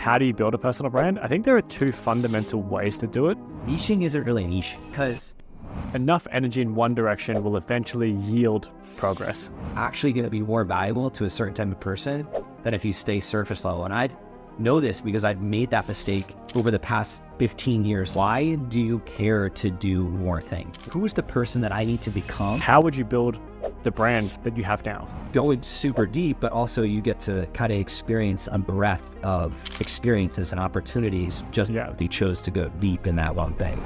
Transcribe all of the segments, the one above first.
how do you build a personal brand? I think there are two fundamental ways to do it. Niching isn't really niche because enough energy in one direction will eventually yield progress. Actually going to be more valuable to a certain type of person than if you stay surface level. And I know this because I've made that mistake over the past 15 years. Why do you care to do more things? Who's the person that I need to become? How would you build the brand that you have now? Going super deep, but also you get to kind of experience a breadth of experiences and opportunities just because you chose to go deep in that one thing.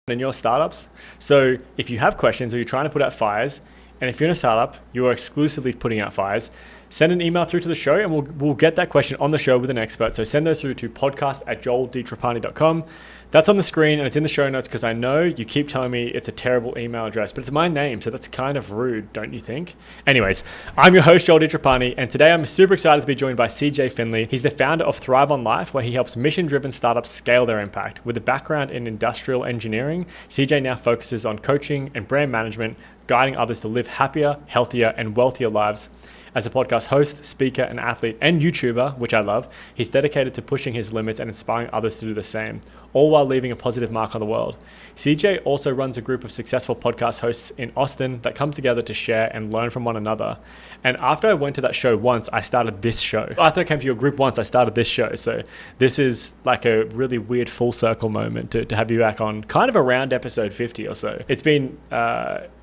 In your startups. So if you have questions or you're trying to put out fires, and if you're in a startup, you are exclusively putting out fires, send an email through to the show and we'll get that question on the show with an expert. So send those through to podcast@joeldtrapani.com. That's on the screen and it's in the show notes because I know you keep telling me it's a terrible email address, but it's my name, so that's kind of rude, don't you think? Anyways, I'm your host, Joel Trapani, and today I'm super excited to be joined by CJ Finley. He's the founder of ThriveOnLife, where he helps mission-driven startups scale their impact. With a background in industrial engineering, CJ now focuses on coaching and brand management, guiding others to live happier, healthier, and wealthier lives. As a podcast host, speaker, and athlete, and YouTuber, which I love, he's dedicated to pushing his limits and inspiring others to do the same, all while leaving a positive mark on the world. CJ also runs a group of successful podcast hosts in Austin that come together to share and learn from one another. And after I went to that show once, I started this show. After I came to your group once, I started this show. So this is like a really weird full circle moment to have you back on kind of around episode 50 or so. It's been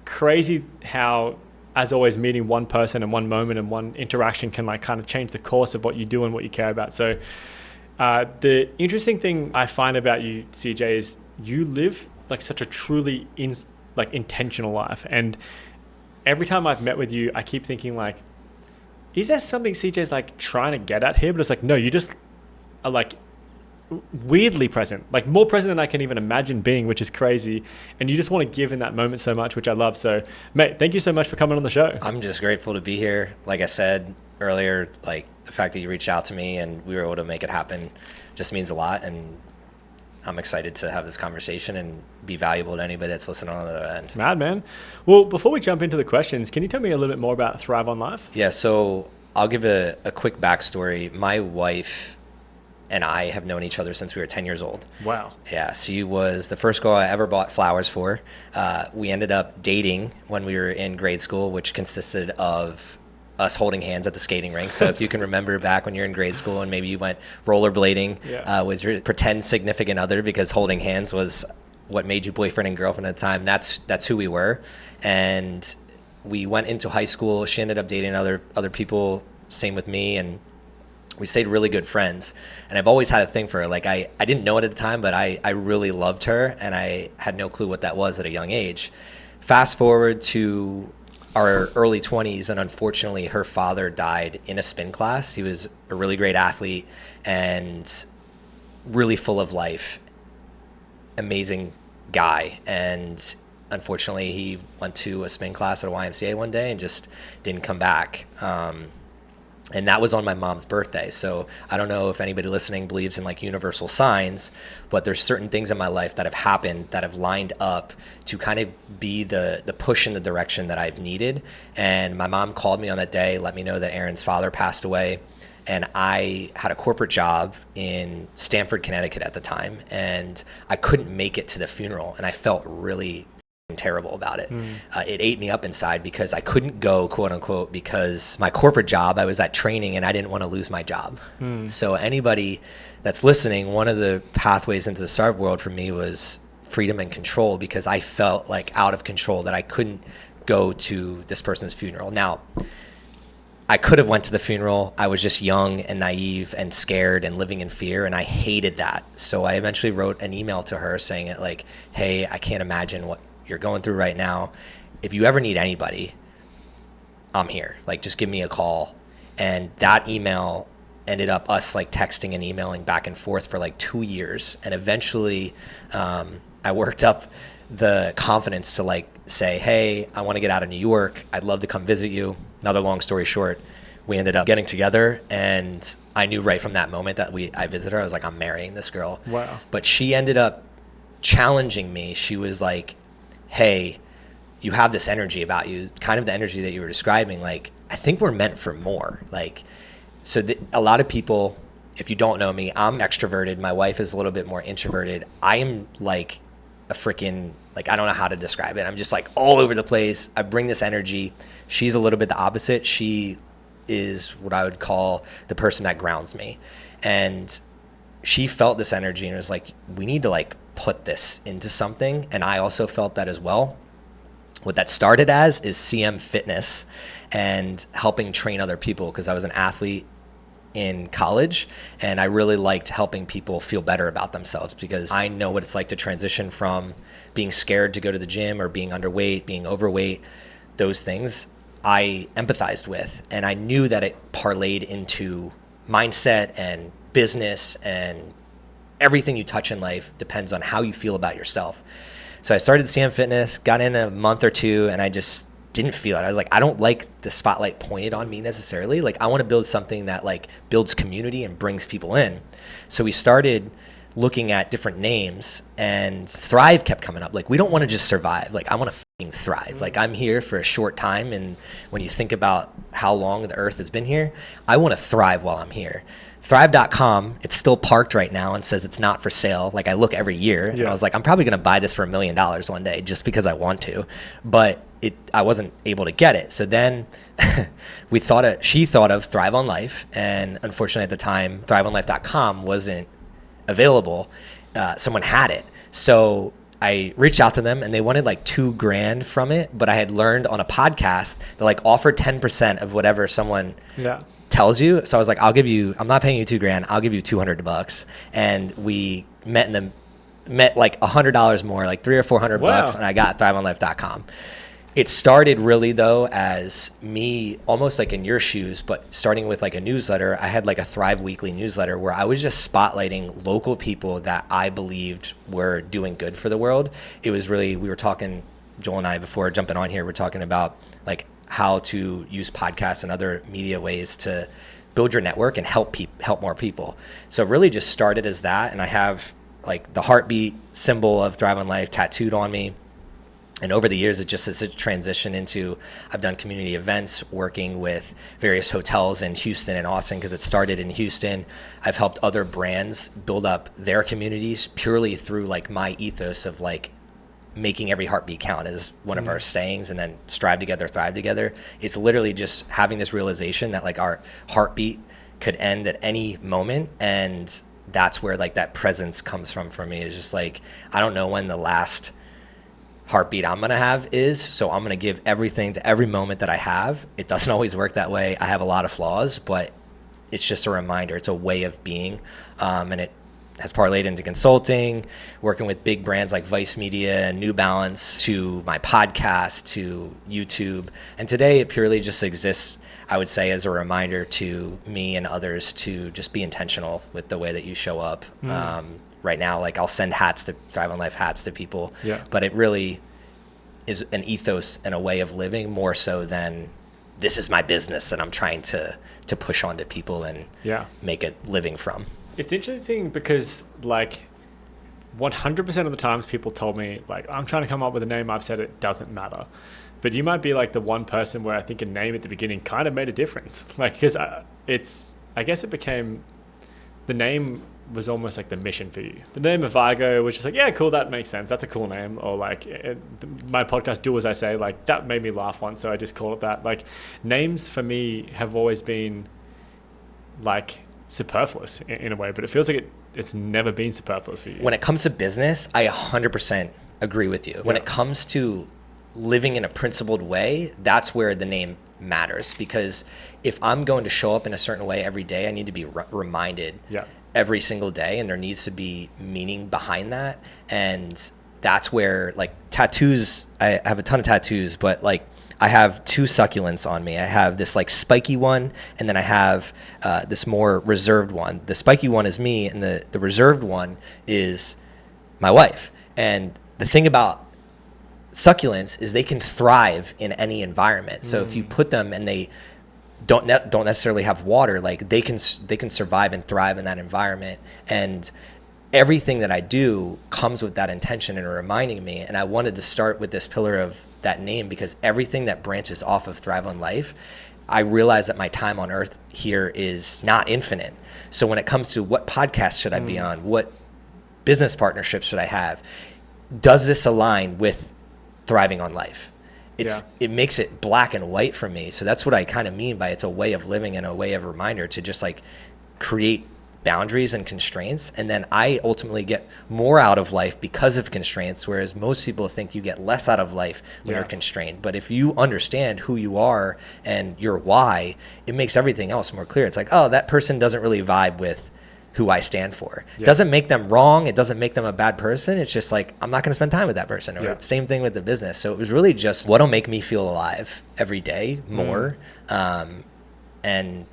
crazy how, as always, meeting one person and one moment and one interaction can like kind of change the course of what you do and what you care about. So the interesting thing I find about you, CJ, is you live like such a truly intentional life. And every time I've met with you, I keep thinking like, is there something CJ's like trying to get at here? But it's like, no, you just are like weirdly present, like more present than I can even imagine being, which is crazy. And you just want to give in that moment so much, which I love. So mate, thank you so much for coming on the show. I'm just grateful to be here. Like I said earlier, like the fact that you reached out to me and we were able to make it happen just means a lot. And I'm excited to have this conversation and be valuable to anybody that's listening on the other end. Mad, man. Well, before we jump into the questions, can you tell me a little bit more about ThriveOnLife? Yeah, so I'll give a quick backstory. My wife and I have known each other since we were 10 years old. Wow. Yeah, she was the first girl I ever bought flowers for. We ended up dating when we were in grade school, which consisted of us holding hands at the skating rink. So if you can remember back when you're in grade school and maybe you went rollerblading with your pretend significant other, because holding hands was what made you boyfriend and girlfriend at the time. That's who we were. And we went into high school. She ended up dating other people, same with me, and we stayed really good friends. And I've always had a thing for her. Like I didn't know it at the time, but I really loved her, and I had no clue what that was at a young age. Fast forward to our early 20s, and unfortunately her father died in a spin class. He was a really great athlete and really full of life, amazing guy. And unfortunately he went to a spin class at a YMCA one day and just didn't come back. And that was on my mom's birthday. So I don't know if anybody listening believes in like universal signs, but there's certain things in my life that have happened that have lined up to kind of be the push in the direction that I've needed. And my mom called me on that day, let me know that Aaron's father passed away. And I had a corporate job in Stamford, Connecticut at the time. And I couldn't make it to the funeral. And I felt really terrible about it. It ate me up inside because I couldn't go, quote unquote, because my corporate job, I was at training and I didn't want to lose my job. So anybody that's listening, one of the pathways into the startup world for me was freedom and control, because I felt like out of control, that I couldn't go to this person's funeral. Now, I could have went to the funeral. I was just young and naive and scared and living in fear, and I hated that. So I eventually wrote an email to her saying it like, hey, I can't imagine what you're going through right now. If you ever need anybody, I'm here. Like, just give me a call. And that email ended up us like texting and emailing back and forth for like 2 years. And eventually I worked up the confidence to like say, hey, I want to get out of New York. I'd love to come visit you. Another long story short, we ended up getting together, and I knew right from that moment that I visited her. I was like, I'm marrying this girl. Wow. But she ended up challenging me. She was like, hey, you have this energy about you, kind of the energy that you were describing. Like, I think we're meant for more. Like, so a lot of people, if you don't know me, I'm extroverted. My wife is a little bit more introverted. I am like a freaking, like, I don't know how to describe it. I'm just like all over the place. I bring this energy. She's a little bit the opposite. She is what I would call the person that grounds me. And she felt this energy and was like, we need to like put this into something. And I also felt that as well. What that started as is CM Fitness and helping train other people, because I was an athlete in college and I really liked helping people feel better about themselves, because I know what it's like to transition from being scared to go to the gym or being underweight, being overweight. Those things I empathized with, and I knew that it parlayed into mindset and business, and everything you touch in life depends on how you feel about yourself. So I started CM Fitness, got in a month or two, and I just didn't feel it. I was like, I don't like the spotlight pointed on me necessarily. Like, I want to build something that like builds community and brings people in. So we started looking at different names, and Thrive kept coming up. Like, we don't want to just survive. Like, I want to fucking thrive. Like, I'm here for a short time, and when you think about how long the earth has been here, I want to thrive while I'm here. Thrive.com, it's still parked right now and says it's not for sale. Like, I look every year and I was like, I'm probably going to buy this for $1 million one day just because I want to, but I wasn't able to get it. So then she thought of ThriveOnLife, and unfortunately at the time, ThriveOnLife.com wasn't available. Someone had it. So I reached out to them and they wanted like $2,000 from it, but I had learned on a podcast that like offer 10% of whatever someone tells you. So I was like, I'm not paying you $2,000. I'll give you $200. And we met like $100 more, like $300 or $400, and I got ThriveOnLife.com. It started really though as me almost like in your shoes, but starting with like a newsletter. I had like a Thrive Weekly newsletter where I was just spotlighting local people that I believed were doing good for the world. It was really, we were talking, Joel and I, before jumping on here, we're talking about like how to use podcasts and other media ways to build your network and help more people. So it really just started as that. And I have like the heartbeat symbol of ThriveOnLife tattooed on me. And over the years, it just has transitioned into, I've done community events working with various hotels in Houston and Austin, because it started in Houston. I've helped other brands build up their communities purely through like my ethos of like making every heartbeat count, is one of our sayings, and then strive together, thrive together. It's literally just having this realization that like our heartbeat could end at any moment. And that's where like that presence comes from for me, is just like, I don't know when the last heartbeat I'm going to have is, so I'm going to give everything to every moment that I have. It doesn't always work that way. I have a lot of flaws, but it's just a reminder. It's a way of being. And it has parlayed into consulting, working with big brands like Vice Media and New Balance, to my podcast, to YouTube. And today it purely just exists, I would say, as a reminder to me and others to just be intentional with the way that you show up. Right now, like I'll send ThriveOnLife hats to people, but it really is an ethos and a way of living more so than this is my business that I'm trying to push onto people and make a living from. It's interesting because like 100% of the times people told me like, I'm trying to come up with a name, I've said it doesn't matter. But you might be like the one person where I think a name at the beginning kind of made a difference. Like, because I guess it became, the name was almost like the mission for you. The name of Vigo was just like, yeah, cool, that makes sense. That's a cool name. Or like my podcast, Do As I Say, like that made me laugh once, so I just call it that. Like, names for me have always been like superfluous in a way, but it feels like it's never been superfluous for you. When it comes to business, I 100% agree with you. When it comes to living in a principled way, that's where the name matters. Because if I'm going to show up in a certain way every day, I need to be reminded every single day, and there needs to be meaning behind that. And that's where like tattoos, I have a ton of tattoos, but like I have 2 succulents on me. I have this like spiky one, and then I have this more reserved one. The spiky one is me, and the reserved one is my wife. And the thing about succulents is they can thrive in any environment. So if you put them and they don't necessarily have water, like they can survive and thrive in that environment. And everything that I do comes with that intention and reminding me. And I wanted to start with this pillar of that name, because everything that branches off of ThriveOnLife, I realize that my time on earth here is not infinite. So when it comes to what podcast should I be on, what business partnerships should I have, does this align with thriving on life? It makes it black and white for me. So that's what I kind of mean by it's a way of living and a way of reminder to just like create boundaries and constraints. And then I ultimately get more out of life because of constraints, whereas most people think you get less out of life when you're constrained. But if you understand who you are and your why, it makes everything else more clear. It's like, oh, that person doesn't really vibe with who I stand for. It doesn't make them wrong. It doesn't make them a bad person. It's just like, I'm not going to spend time with that person. Or same thing with the business. So it was really just what'll make me feel alive every day more. And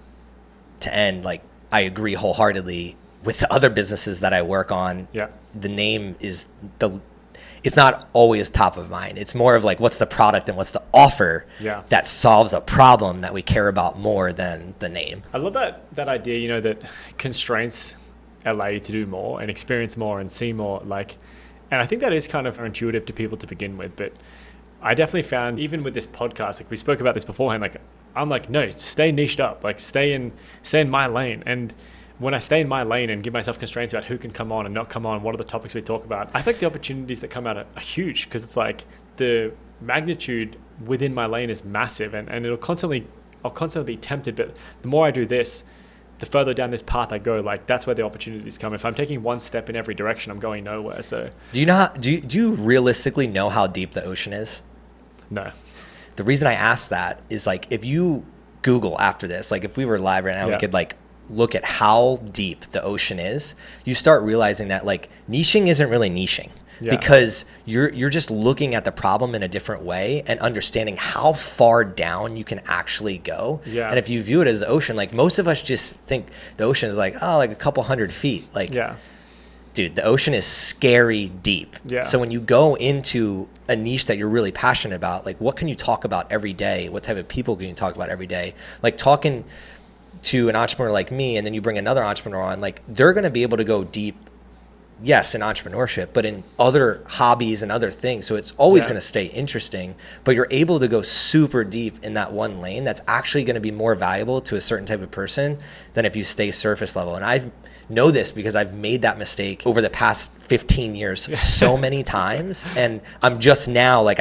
to end, like, I agree wholeheartedly with the other businesses that I work on. The name is it's not always top of mind. It's more of like, what's the product and what's the offer that solves a problem that we care about more than the name. I love that idea, you know, that constraints allow you to do more and experience more and see more. Like, and I think that is kind of intuitive to people to begin with, but I definitely found even with this podcast, like we spoke about this beforehand, like I'm like, no, stay niched up, like stay in my lane. And when I stay in my lane and give myself constraints about who can come on and not come on, what are the topics we talk about, I think the opportunities that come out are huge, because it's like the magnitude within my lane is massive, and I'll constantly be tempted. But the more I do this, the further down this path I go, like that's where the opportunities come. If I'm taking one step in every direction, I'm going nowhere. So do you realistically know how deep the ocean is? No. The reason I ask that is, like, if you Google after this, like if we were live right now, we could like look at how deep the ocean is. You start realizing that like niching isn't really niching, because you're just looking at the problem in a different way and understanding how far down you can actually go. And if you view it as the ocean, like most of us just think the ocean is like, oh, like a couple 100 feet. Like, dude, the ocean is scary deep. So when you go into a niche that you're really passionate about, like what can you talk about every day? What type of people can you talk about every day? Like talking to an entrepreneur like me, and then you bring another entrepreneur on, like they're going to be able to go deep, yes, in entrepreneurship, but in other hobbies and other things. So it's always going to stay interesting, but you're able to go super deep in that one lane that's actually going to be more valuable to a certain type of person than if you stay surface level. And I know this because I've made that mistake over the past 15 years so many times. And I'm just now, like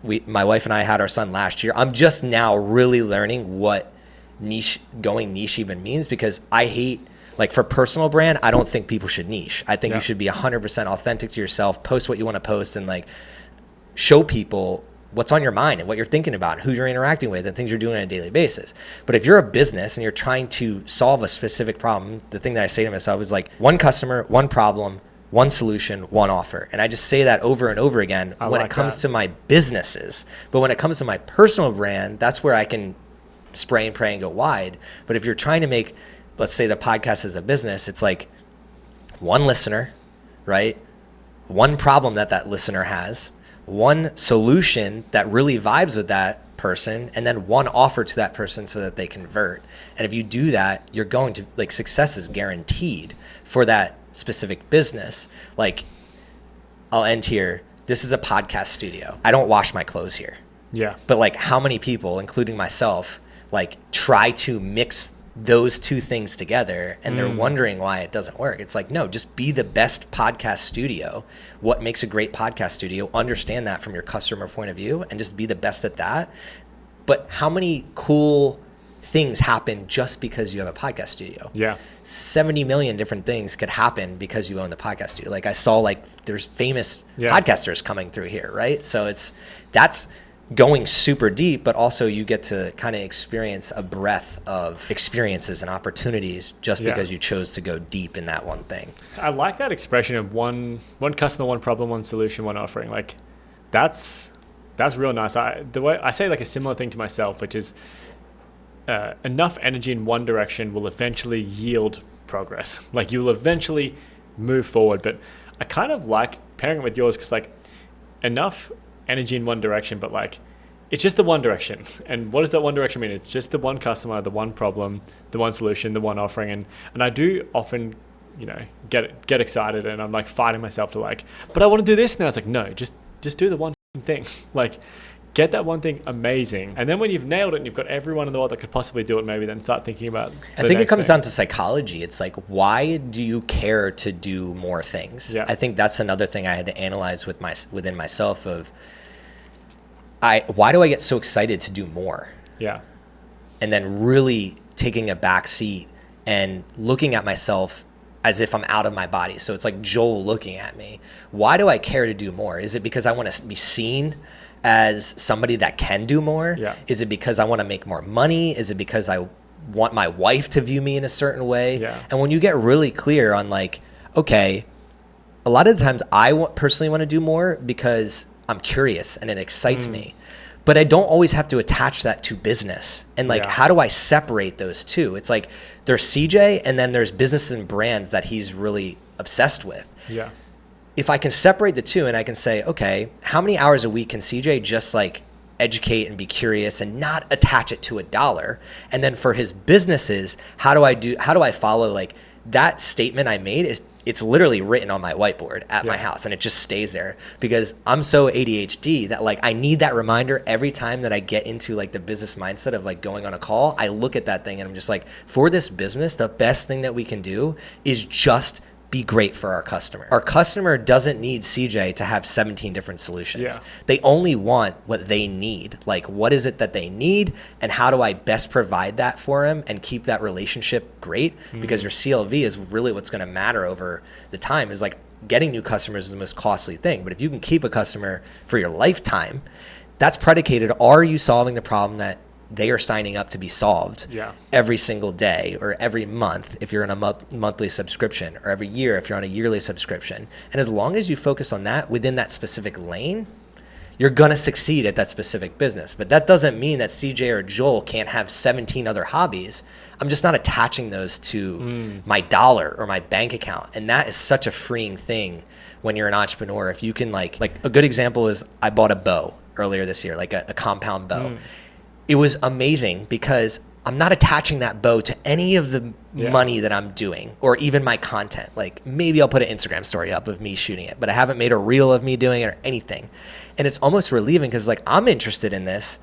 my wife and I had our son last year. I'm just now really learning what going niche even means, because I hate, like for personal brand, I don't think people should niche. I think you should be 100% authentic to yourself, post what you want to post, and like show people what's on your mind and what you're thinking about, who you're interacting with, and things you're doing on a daily basis. But if you're a business and you're trying to solve a specific problem, the thing that I say to myself is like, one customer, one problem, one solution, one offer. And I just say that over and over again when it comes to my businesses. But when it comes to my personal brand, that's where I can spray and pray and go wide. But if you're trying to make, let's say the podcast is a business, it's like one listener, right? One problem that listener has, one solution that really vibes with that person, and then one offer to that person so that they convert. And if you do that, you're going to, like, success is guaranteed for that specific business. Like, I'll end here. This is a podcast studio. I don't wash my clothes here. But like, how many people, including myself, like try to mix those two things together, and they're wondering why it doesn't work. It's like, no, just be the best podcast studio. What makes a great podcast studio? Understand that from your customer point of view and just be the best at that. But how many cool things happen just because you have a podcast studio? 70 million different things could happen because you own the podcast studio. Like I saw, like there's famous podcasters coming through here, right? So that's going super deep, but also you get to kind of experience a breadth of experiences and opportunities just because you chose to go deep in that one thing. I like that expression of one customer, one problem, one solution, one offering. Like that's real nice. The way I say like a similar thing to myself, which is enough energy in one direction will eventually yield progress. Like you will eventually move forward. But I kind of like pairing it with yours, because like enough energy in one direction, but like it's just the one direction. And what does that one direction mean? It's just the one customer, the one problem, the one solution, the one offering. And I do often, you know, get excited, and I'm like fighting myself to like, but I want to do this now. It's like, no, just do the one thing. Like, get that one thing amazing. And then when you've nailed it and you've got everyone in the world that could possibly do it, maybe then start thinking about I think it comes down to psychology. It's like, why do you care to do more things? Yeah. I think that's another thing I had to analyze within myself of, why do I get so excited to do more? Yeah. And then really taking a back seat and looking at myself as if I'm out of my body. So it's like Joel looking at me. Why do I care to do more? Is it because I want to be seen as somebody that can do more? Yeah. Is it because I want to make more money? Is it because I want my wife to view me in a certain way? Yeah. And when you get really clear on like, okay, a lot of the times I personally want to do more because I'm curious and it excites me. But I don't always have to attach that to business. And like, how do I separate those two? It's like there's CJ and then there's businesses and brands that he's really obsessed with. Yeah. If I can separate the two and I can say, okay, how many hours a week can CJ just like educate and be curious and not attach it to a dollar? And then for his businesses, how do I follow like that statement I made it's literally written on my whiteboard at my house and it just stays there because I'm so ADHD that like I need that reminder every time that I get into like the business mindset of like going on a call. I look at that thing and I'm just like, for this business, the best thing that we can do is just be great for our customer. Our customer doesn't need CJ to have 17 different solutions. Yeah. They only want what they need. Like, what is it that they need? And how do I best provide that for them and keep that relationship great? Because your CLV is really what's going to matter over the time. Is like getting new customers is the most costly thing. But if you can keep a customer for your lifetime, that's predicated. Are you solving the problem that they are signing up to be solved every single day or every month if you're in a monthly subscription, or every year if you're on a yearly subscription? And as long as you focus on that within that specific lane, you're going to succeed at that specific business. But that doesn't mean that CJ or Joel can't have 17 other hobbies. I'm just not attaching those to my dollar or my bank account. And that is such a freeing thing when you're an entrepreneur. If you can like a good example is I bought a bow earlier this year, like a compound bow. It was amazing because I'm not attaching that bow to any of the money that I'm doing or even my content. Like maybe I'll put an Instagram story up of me shooting it, but I haven't made a reel of me doing it or anything. And it's almost relieving because like I'm interested in this,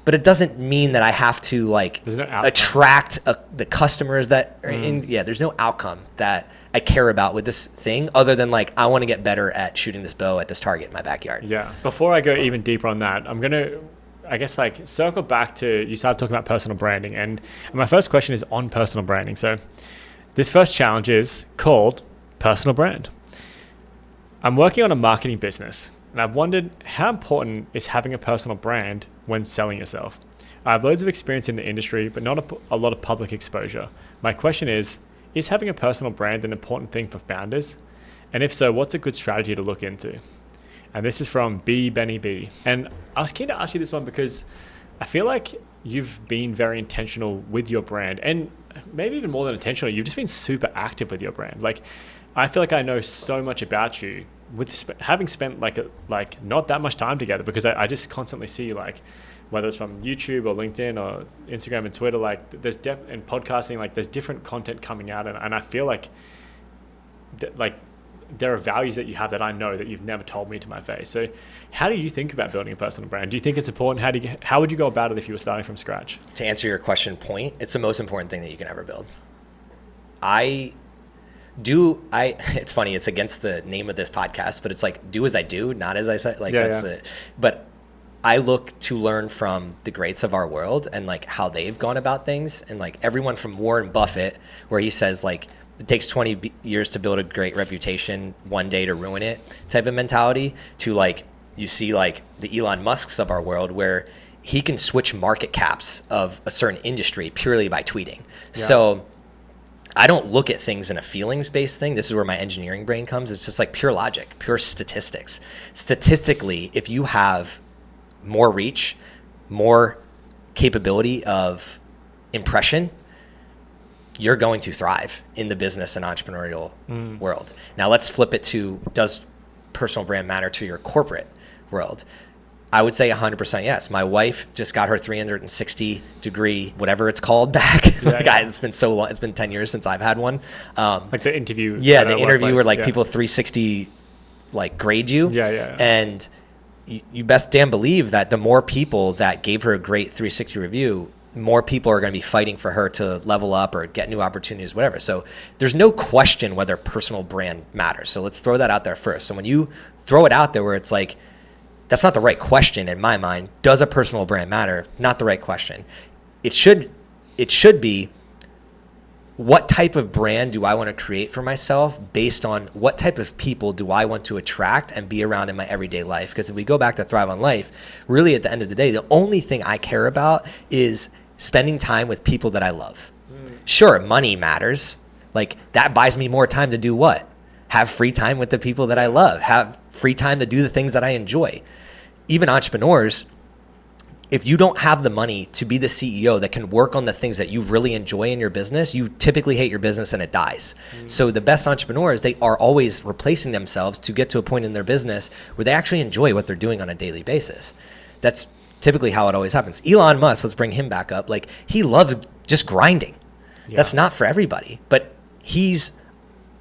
but it doesn't mean that I have to like attract the customers that are in. Yeah, there's no outcome that I care about with this thing other than like I want to get better at shooting this bow at this target in my backyard. Yeah. Before I go even deeper on that, I'm going to I guess like circle back to, you started talking about personal branding, and my first question is on personal branding. So this first challenge is called personal brand. I'm working on a marketing business and I've wondered how important is having a personal brand when selling yourself. I have loads of experience in the industry, but not a lot of public exposure. My question is having a personal brand an important thing for founders? And if so, what's a good strategy to look into? And this is from Benny B. And I was keen to ask you this one because I feel like you've been very intentional with your brand, and maybe even more than intentional, you've just been super active with your brand. Like, I feel like I know so much about you with having spent like not that much time together, because I just constantly see, like, whether it's from YouTube or LinkedIn or Instagram and Twitter, like there's and podcasting, like there's different content coming out, and I feel like there are values that you have that I know that you've never told me to my face. So how do you think about building a personal brand? Do you think it's important? How would you go about it if you were starting from scratch? To answer your question point, it's the most important thing that you can ever build. It's funny, it's against the name of this podcast, but it's like, do as I do, not as I say. But I look to learn from the greats of our world and like how they've gone about things. And like everyone from Warren Buffett, where he says like, it takes 20 years to build a great reputation, one day to ruin it type of mentality, to like, you see like the Elon Musks of our world, where he can switch market caps of a certain industry purely by tweeting. Yeah. So I don't look at things in a feelings-based thing. This is where my engineering brain comes. It's just like pure logic, pure statistics. Statistically, if you have more reach, more capability of impression, you're going to thrive in the business and entrepreneurial world. Now let's flip it to, does personal brand matter to your corporate world? I would say 100% yes. My wife just got her 360 degree, whatever it's called, back. It's been so long. It's been 10 years since I've had one. Like the interview. Yeah, the interview where like people 360 like grade you. Yeah. And you best damn believe that the more people that gave her a great 360 review, more people are going to be fighting for her to level up or get new opportunities, whatever. So there's no question whether personal brand matters. So let's throw that out there first. So when you throw it out there where it's like, that's not the right question in my mind. Does a personal brand matter? Not the right question. It should be, what type of brand do I want to create for myself based on what type of people do I want to attract and be around in my everyday life? Because if we go back to Thrive on Life, really at the end of the day, the only thing I care about is spending time with people that I love. Sure, money matters. Like, that buys me more time to do what? Have free time with the people that I love. Have free time to do the things that I enjoy. Even entrepreneurs, if you don't have the money to be the CEO that can work on the things that you really enjoy in your business, you typically hate your business and it dies. So the best entrepreneurs, they are always replacing themselves to get to a point in their business where they actually enjoy what they're doing on a daily basis. That's typically how it always happens. Elon Musk, let's bring him back up. Like, he loves just grinding. Yeah. That's not for everybody, but he's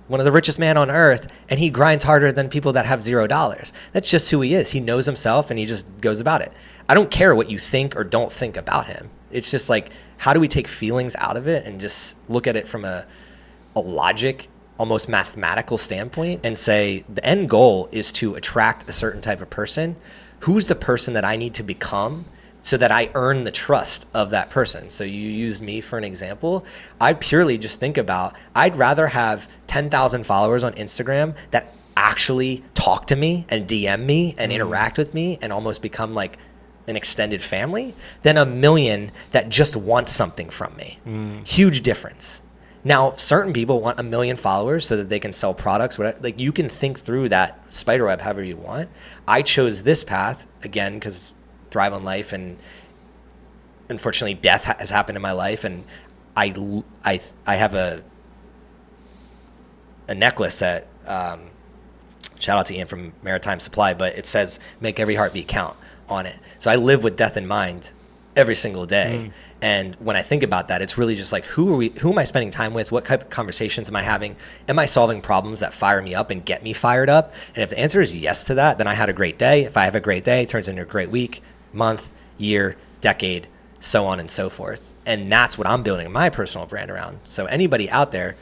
one of the richest men on earth, and he grinds harder than people that have $0. That's just who he is. He knows himself and he just goes about it. I don't care what you think or don't think about him. It's just like, how do we take feelings out of it and just look at it from a logic, almost mathematical standpoint, and say the end goal is to attract a certain type of person. Who's the person that I need to become so that I earn the trust of that person? So you used me for an example. I purely just think about, I'd rather have 10,000 followers on Instagram that actually talk to me and DM me and interact with me and almost become like an extended family than 1 million that just want something from me. Huge difference. Now, certain people want 1 million followers so that they can sell products. Whatever. Like, you can think through that spiderweb however you want. I chose this path, again, because Thrive on Life, and unfortunately death has happened in my life, and I have a necklace that, shout out to Ian from Maritime Supply, but it says, make every heartbeat count on it. So I live with death in mind every single day. And when I think about that, it's really just like, who am I spending time with? What type of conversations am I having? Am I solving problems that fire me up and get me fired up? And if the answer is yes to that, then I had a great day. If I have a great day, it turns into a great week, month, year, decade, so on and so forth. And that's what I'm building my personal brand around. So anybody out there,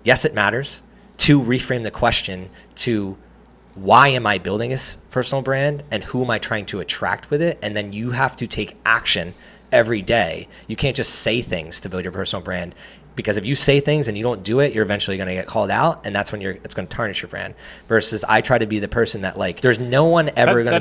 yes, it matters to reframe the question to, why am I building this personal brand and who am I trying to attract with it? And then you have to take action every day. You can't just say things to build your personal brand, because if you say things and you don't do it, you're eventually going to get called out, and that's when it's going to tarnish your brand. Versus I try to be the person that, like, there's no one ever going to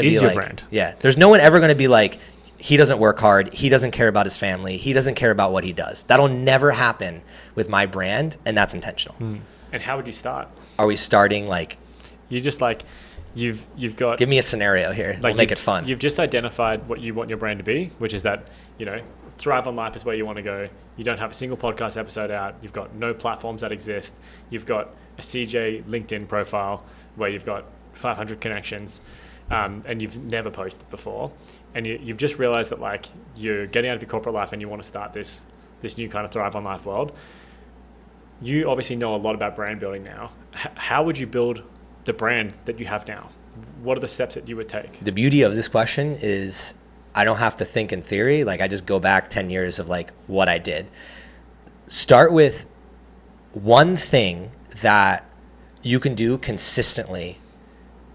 be like, brand. Yeah, there's no one ever going to be like, he doesn't work hard, he doesn't care about his family, he doesn't care about what he does. That'll never happen with my brand, and that's intentional. And how would you start? Are we starting like, you just like, you've got, give me a scenario here, like, we'll make it fun. You've just identified what you want your brand to be, which is that, Thrive on Life is where you want to go. You don't have a single podcast episode out. You've got no platforms that exist. You've got a CJ LinkedIn profile where you've got 500 connections, and you've never posted before. And you've just realized that, like, you're getting out of your corporate life and you want to start this new kind of Thrive on Life world. You obviously know a lot about brand building now. How would you build the brand that you have now? What are the steps that you would take? The beauty of this question is I don't have to think in theory. Like, I just go back 10 years of like what I did. Start with one thing that you can do consistently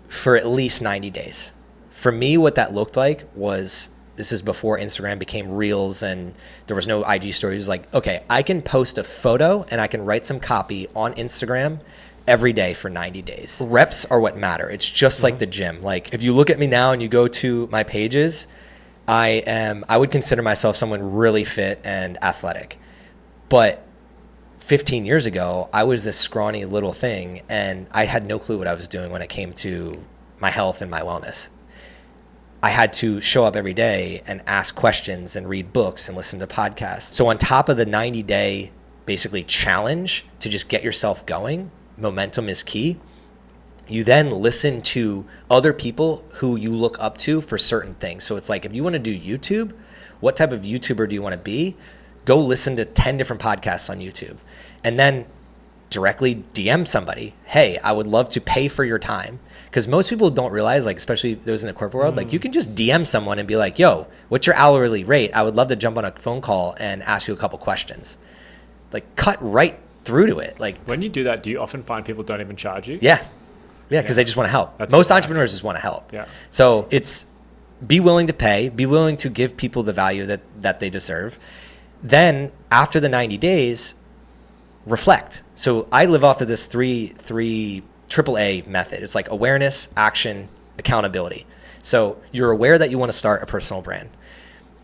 for at least 90 days. For me, what that looked like was, this is before Instagram became Reels and there was no IG stories. Like, okay, I can post a photo and I can write some copy on Instagram every day for 90 days. Reps are what matter. It's just like the gym. Like, if you look at me now and you go to my pages, I would consider myself someone really fit and athletic. But 15 years ago, I was this scrawny little thing and I had no clue what I was doing when it came to my health and my wellness. I had to show up every day and ask questions and read books and listen to podcasts. So on top of the 90-day basically challenge to just get yourself going, momentum is key. You then listen to other people who you look up to for certain things. So it's like, if you want to do YouTube, what type of YouTuber do you want to be? Go listen to 10 different podcasts on YouTube. And then directly DM somebody, hey, I would love to pay for your time. Because most people don't realize, like, especially those in the corporate world, like you can just DM someone and be like, yo, what's your hourly rate? I would love to jump on a phone call and ask you a couple questions. Like, cut right through to it. Like, when you do that, do you often find people don't even charge you? Yeah, because they just want to help. Most entrepreneurs just want to help. Yeah. So it's be willing to pay, be willing to give people the value that they deserve. Then after the 90 days, reflect. So I live off of this three AAA method. It's like awareness, action, accountability. So you're aware that you want to start a personal brand.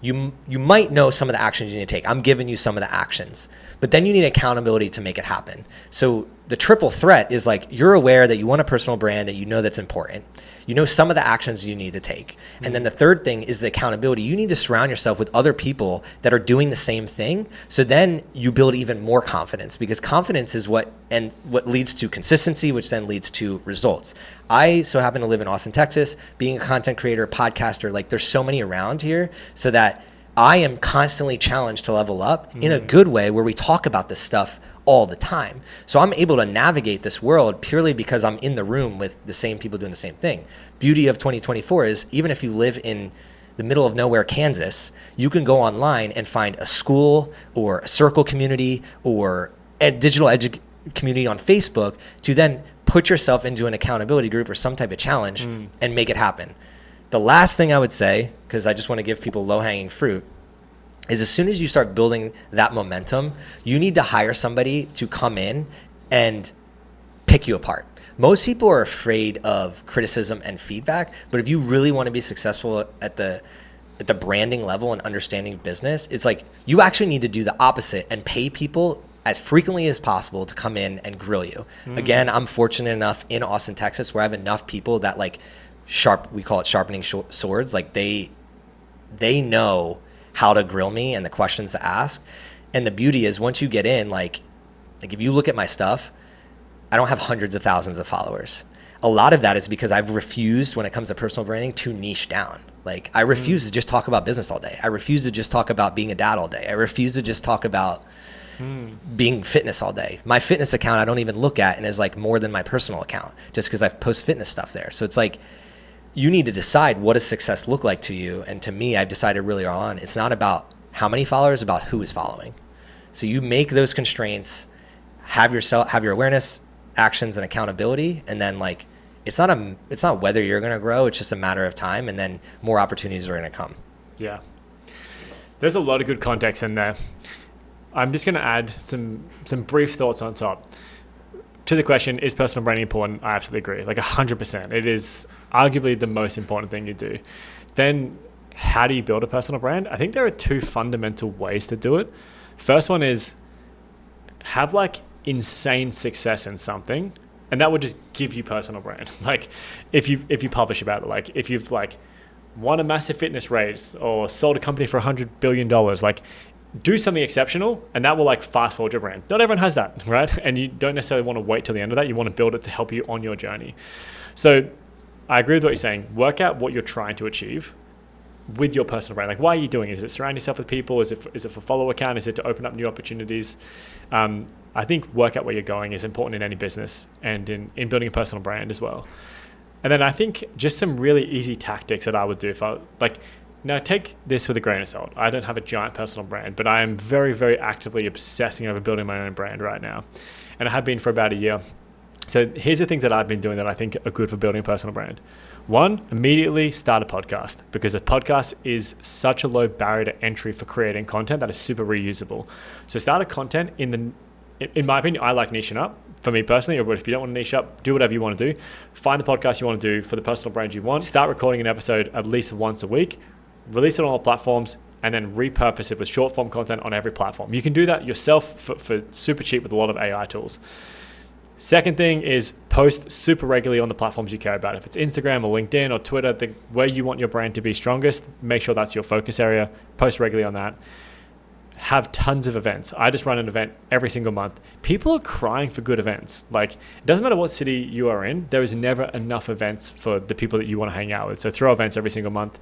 You might know some of the actions you need to take. I'm giving you some of the actions, but then you need accountability to make it happen. So the triple threat is like, you're aware that you want a personal brand and you know that's important. You know some of the actions you need to take. And then the third thing is the accountability. You need to surround yourself with other people that are doing the same thing. So then you build even more confidence, because confidence is what leads to consistency, which then leads to results. I so happen to live in Austin, Texas. Being a content creator, podcaster, like there's so many around here, so that I am constantly challenged to level up in a good way, where we talk about this stuff all the time. So I'm able to navigate this world purely because I'm in the room with the same people doing the same thing. Beauty of 2024 is, even if you live in the middle of nowhere, Kansas, you can go online and find a school or a circle community or a digital community on Facebook to then put yourself into an accountability group or some type of challenge and make it happen. The last thing I would say, because I just want to give people low-hanging fruit, is as soon as you start building that momentum, you need to hire somebody to come in and pick you apart. Most people are afraid of criticism and feedback, but if you really want to be successful at the branding level and understanding business, it's like you actually need to do the opposite and pay people as frequently as possible to come in and grill you. Again, I'm fortunate enough in Austin, Texas, where I have enough people that like we call it sharpening swords. Like they know how to grill me and the questions to ask. And the beauty is, once you get in, like if you look at my stuff, I don't have hundreds of thousands of followers. A lot of that is because I've refused, when it comes to personal branding, to niche down. Like I refuse to just talk about business all day. I refuse to just talk about being a dad all day. I refuse to just talk about being fitness all day. My fitness account I don't even look at, and is like more than my personal account, just because I post fitness stuff there. So it's like, you need to decide, what does success look like to you? And to me, I've decided really early on, it's not about how many followers, about who is following. So you make those constraints, have your awareness, actions, and accountability. And then like, it's not whether you're going to grow, it's just a matter of time. And then more opportunities are going to come. Yeah. There's a lot of good context in there. I'm just going to add some brief thoughts on top. To the question, is personal branding important? I absolutely agree, like 100%. It is arguably the most important thing you do. Then how do you build a personal brand? I think there are two fundamental ways to do it. First one is have like insane success in something, and that would just give you personal brand. Like if you publish about it, like if you've like won a massive fitness race or sold a company for $100 billion, like do something exceptional, and that will like fast forward your brand. Not everyone has that, right? And you don't necessarily want to wait till the end of that. You want to build it to help you on your journey. So I agree with what you're saying. Work out what you're trying to achieve with your personal brand. Like, why are you doing it? Is it surround yourself with people? Is it for follower count? Is it to open up new opportunities? I think work out where you're going is important in any business, and in building a personal brand as well. And then I think just some really easy tactics that I would do if I like. Now, take this with a grain of salt. I don't have a giant personal brand, but I am very, very actively obsessing over building my own brand right now. And I have been for about a year. So here's the things that I've been doing that I think are good for building a personal brand. One, immediately start a podcast, because a podcast is such a low barrier to entry for creating content that is super reusable. So start a content in my opinion, I like niching up. For me personally, or if you don't want to niche up, do whatever you want to do. Find the podcast you want to do for the personal brand you want. Start recording an episode at least once a week. Release it on all platforms, and then repurpose it with short form content on every platform. You can do that yourself for super cheap with a lot of AI tools. Second thing is post super regularly on the platforms you care about. If it's Instagram or LinkedIn or Twitter, where you want your brand to be strongest, make sure that's your focus area. Post regularly on that. Have tons of events. I just run an event every single month. People are crying for good events. Like, it doesn't matter what city you are in, there is never enough events for the people that you want to hang out with. So throw events every single month.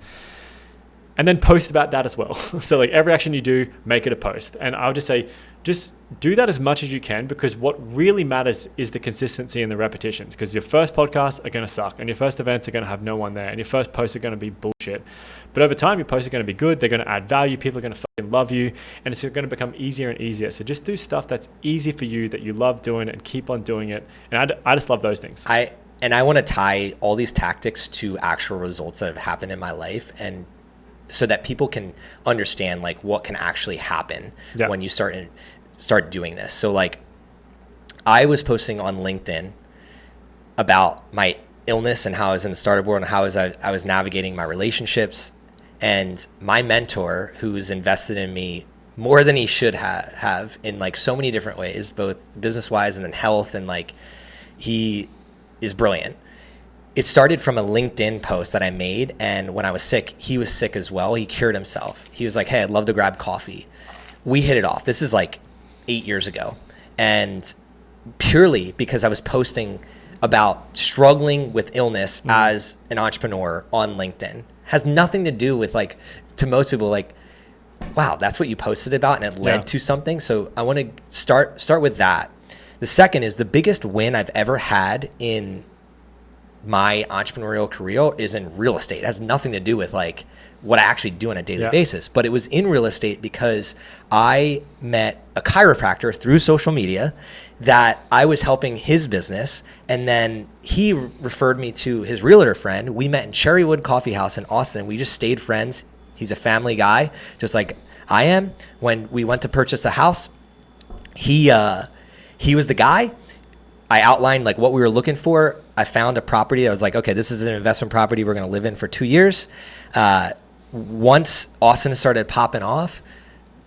and then post about that as well. So like every action you do, make it a post. And I would just say, just do that as much as you can, because what really matters is the consistency and the repetitions, because your first podcasts are going to suck and your first events are going to have no one there and your first posts are going to be bullshit. But over time, your posts are going to be good. They're going to add value. People are going to fucking love you, and it's going to become easier and easier. So just do stuff that's easy for you, that you love doing, and keep on doing it. And I just love those things. I want to tie all these tactics to actual results that have happened in my life, and so that people can understand like what can actually happen when you start doing this. So like I was posting on LinkedIn about my illness and how I was in the starter board and how I was navigating my relationships. And my mentor, who's invested in me more than he should have in like so many different ways, both business wise and then health, and like he is brilliant. It started from a LinkedIn post that I made, and when I was sick, he was sick as well. He cured himself. He was like, hey, I'd love to grab coffee. We hit it off. This is like 8 years ago. And purely because I was posting about struggling with illness as an entrepreneur on LinkedIn. Has nothing to do with like, to most people, like, wow, that's what you posted about and it led to something. So I want to start with that. The second is the biggest win I've ever had in my entrepreneurial career is in real estate. It has nothing to do with like what I actually do on a daily basis, but it was in real estate because I met a chiropractor through social media that I was helping his business. And then he referred me to his realtor friend. We met in Cherrywood Coffee House in Austin. We just stayed friends. He's a family guy, just like I am. When we went to purchase a house, he was the guy. I outlined like what we were looking for. I found a property. I was like, okay, this is an investment property we're going to live in for 2 years. Once Austin started popping off,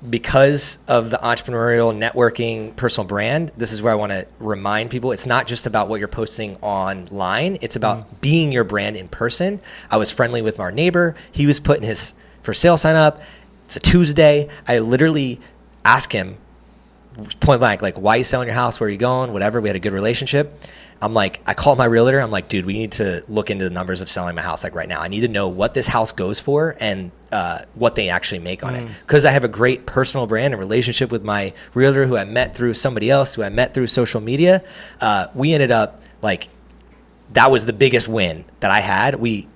because of the entrepreneurial networking personal brand, this is where I want to remind people, it's not just about what you're posting online. It's about being your brand in person. I was friendly with our neighbor. He was putting his for sale sign up. It's a Tuesday. I literally asked him point blank, like, why are you selling your house? Where are you going? Whatever. We had a good relationship. I'm like, I called my realtor. I'm like, dude, we need to look into the numbers of selling my house like right now. I need to know what this house goes for and what they actually make on it. Because I have a great personal brand and relationship with my realtor who I met through somebody else, who I met through social media. We ended up like, that was the biggest win that I had. We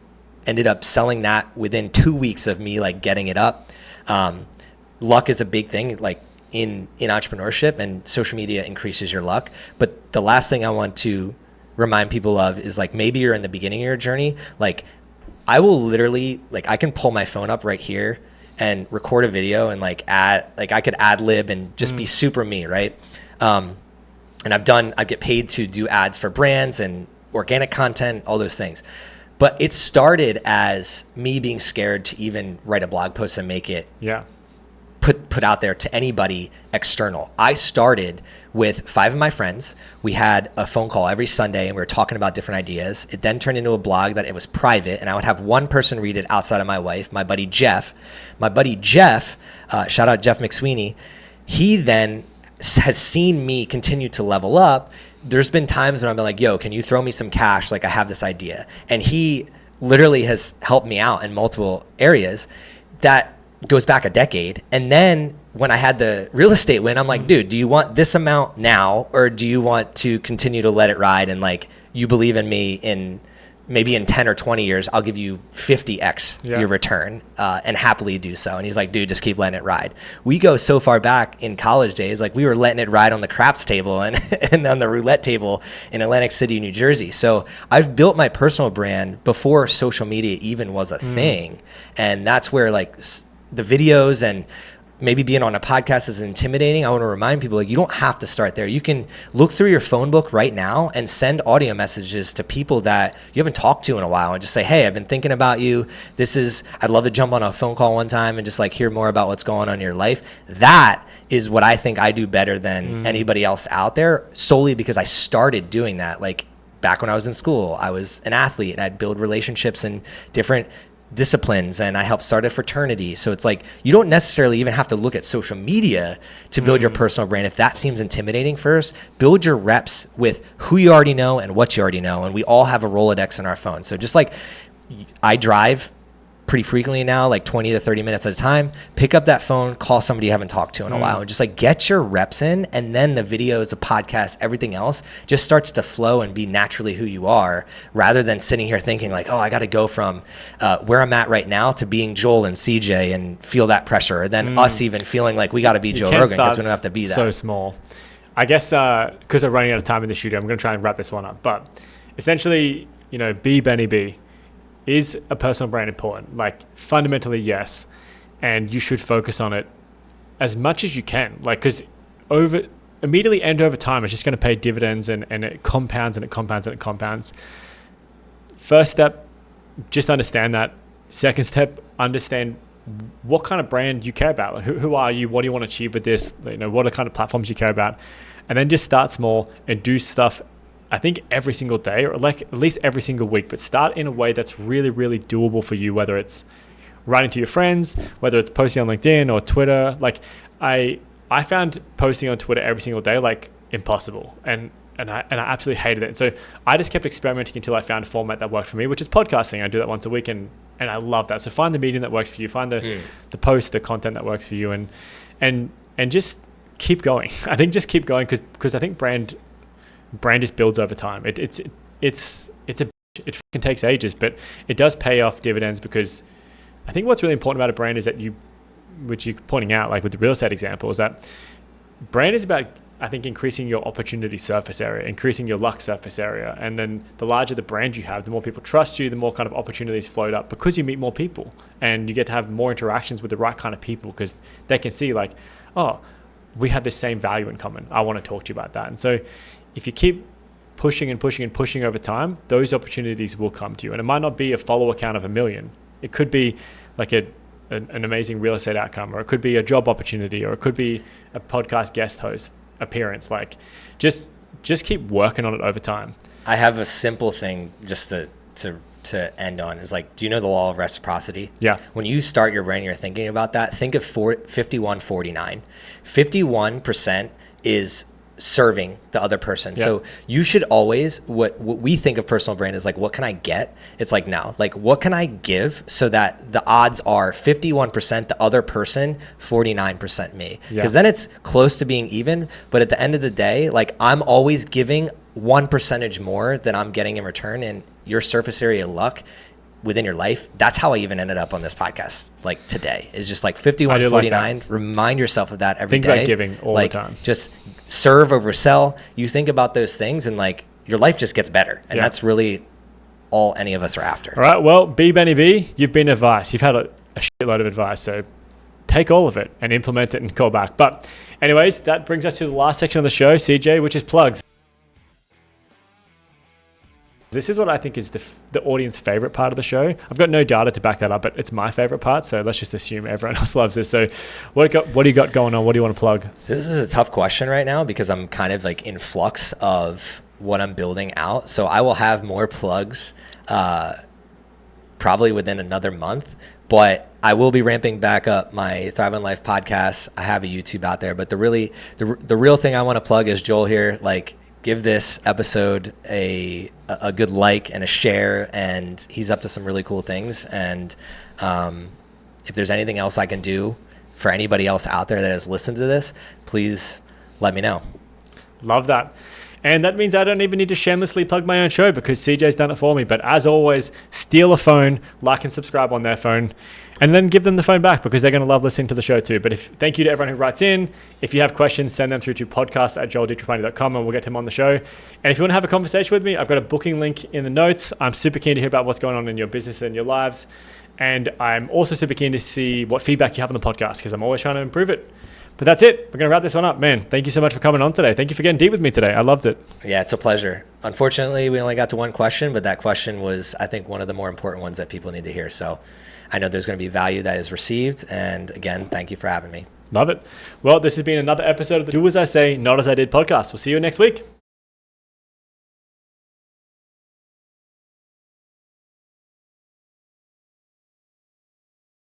ended up selling that within 2 weeks of me like getting it up. Luck is a big thing. Like, in entrepreneurship, and social media increases your luck. But the last thing I want to remind people of is like, maybe you're in the beginning of your journey. Like, I will literally, like, I can pull my phone up right here and record a video and like I could ad lib and just be super me, right? And I get paid to do ads for brands and organic content, all those things. But it started as me being scared to even write a blog post and make it put out there to anybody external. I started with 5 of my friends. We had a phone call every Sunday and we were talking about different ideas. It then turned into a blog that it was private, and I would have one person read it outside of my wife, my buddy Jeff. Shout out Jeff McSweeney. He then has seen me continue to level up. There's been times when I've been like, yo, can you throw me some cash? Like, I have this idea. And he literally has helped me out in multiple areas. That goes back a decade. And then when I had the real estate win, I'm like, dude, do you want this amount now, or do you want to continue to let it ride? And like, you believe in me, in maybe in 10 or 20 years, I'll give you 50x your return, and happily do so. And he's like, dude, just keep letting it ride. We go so far back in college days, like we were letting it ride on the craps table and on the roulette table in Atlantic City, New Jersey. So I've built my personal brand before social media even was a thing. And that's where like the videos and maybe being on a podcast is intimidating. I want to remind people, like, you don't have to start there. You can look through your phone book right now and send audio messages to people that you haven't talked to in a while and just say, hey, I've been thinking about you. I'd love to jump on a phone call one time and just like hear more about what's going on in your life. That is what I think I do better than anybody else out there, solely because I started doing that. Like, back when I was in school, I was an athlete and I'd build relationships in different disciplines, and I helped start a fraternity. So it's like, you don't necessarily even have to look at social media to build your personal brand. If that seems intimidating first, build your reps with who you already know and what you already know. And we all have a Rolodex on our phone. So just like I drive pretty frequently now, like 20 to 30 minutes at a time. Pick up that phone, call somebody you haven't talked to in a while, and just like get your reps in. And then the videos, the podcast, everything else just starts to flow and be naturally who you are, rather than sitting here thinking like, oh, I got to go from where I'm at right now to being Joel and CJ and feel that pressure. Or then us even feeling like we got to be Joe Rogan because we don't have to be that. So small. I guess because we're running out of time in the studio, I'm going to try and wrap this one up. But essentially, be Benny B. Is a personal brand important? Like, fundamentally, yes. And you should focus on it as much as you can. Like, because immediately and over time, it's just going to pay dividends, and it compounds and it compounds and it compounds. First step, just understand that. Second step, understand what kind of brand you care about. Like, who are you? What do you want to achieve with this? What are the kind of platforms you care about? And then just start small and do stuff, I think, every single day, or like at least every single week, but start in a way that's really, really doable for you, whether it's writing to your friends, whether it's posting on LinkedIn or Twitter. Like I found posting on Twitter every single day, like, impossible. And I absolutely hated it. And so I just kept experimenting until I found a format that worked for me, which is podcasting. I do that once a week, and I love that. So find the medium that works for you, find the post, the content that works for you, and just keep going. I think just keep going, because I think brand just builds over time. It fucking takes ages, but it does pay off dividends, because I think what's really important about a brand is that which you're pointing out, like with the real estate example, is that brand is about, I think, increasing your opportunity surface area, increasing your luck surface area. And then the larger the brand you have, the more people trust you, the more kind of opportunities float up, because you meet more people and you get to have more interactions with the right kind of people, because they can see like, oh, we have the same value in common. I want to talk to you about that. And so if you keep pushing and pushing and pushing over time, those opportunities will come to you. And it might not be a follower count of 1 million. It could be like an amazing real estate outcome, or it could be a job opportunity, or it could be a podcast guest host appearance. Like, just keep working on it over time. I have a simple thing just to end on, is like, do you know the law of reciprocity? Yeah. When you start your brain, you're thinking about that, think of 51-49. 51% is serving the other person. Yeah. So you should always, what we think of personal brand is like, what can I get? It's like, now, like, what can I give so that the odds are 51% the other person, 49% me? Because then it's close to being even. But at the end of the day, like, I'm always giving 1% more than I'm getting in return. And your surface area luck within your life, that's how I even ended up on this podcast. Like, today is just like 51-49. Like, remind yourself of that every day. Think about giving all the time. Just serve over sell. You think about those things, and like, your life just gets better. And that's really all any of us are after. All right. Well, B Benny B, you've been advised. You've had a shitload of advice. So take all of it and implement it and call back. But anyways, that brings us to the last section of the show, CJ, which is plugs. This is what I think is the audience favorite part of the show. I've got no data to back that up, but it's my favorite part. So let's just assume everyone else loves this. So what do you got going on? What do you want to plug? This is a tough question right now, because I'm kind of like in flux of what I'm building out. So I will have more plugs probably within another month, but I will be ramping back up my ThriveOnLife podcast. I have a YouTube out there, but the real thing I want to plug is Joel here. Like, give this episode a good like and a share, and he's up to some really cool things. And if there's anything else I can do for anybody else out there that has listened to this, please let me know. Love that. And that means I don't even need to shamelessly plug my own show, because CJ's done it for me. But as always, steal a phone, like and subscribe on their phone, and then give them the phone back, because they're going to love listening to the show too. But thank you to everyone who writes in. If you have questions, send them through to podcast@joeldtrapani.com, and we'll get them on the show. And if you want to have a conversation with me, I've got a booking link in the notes. I'm super keen to hear about what's going on in your business and your lives. And I'm also super keen to see what feedback you have on the podcast, because I'm always trying to improve it. But that's it. We're going to wrap this one up. Man, thank you so much for coming on today. Thank you for getting deep with me today. I loved it. Yeah, it's a pleasure. Unfortunately, we only got to one question, but that question was, I think, one of the more important ones that people need to hear. So I know there's going to be value that is received. And again, thank you for having me. Love it. Well, this has been another episode of the Do As I Say, Not As I Did podcast. We'll see you next week.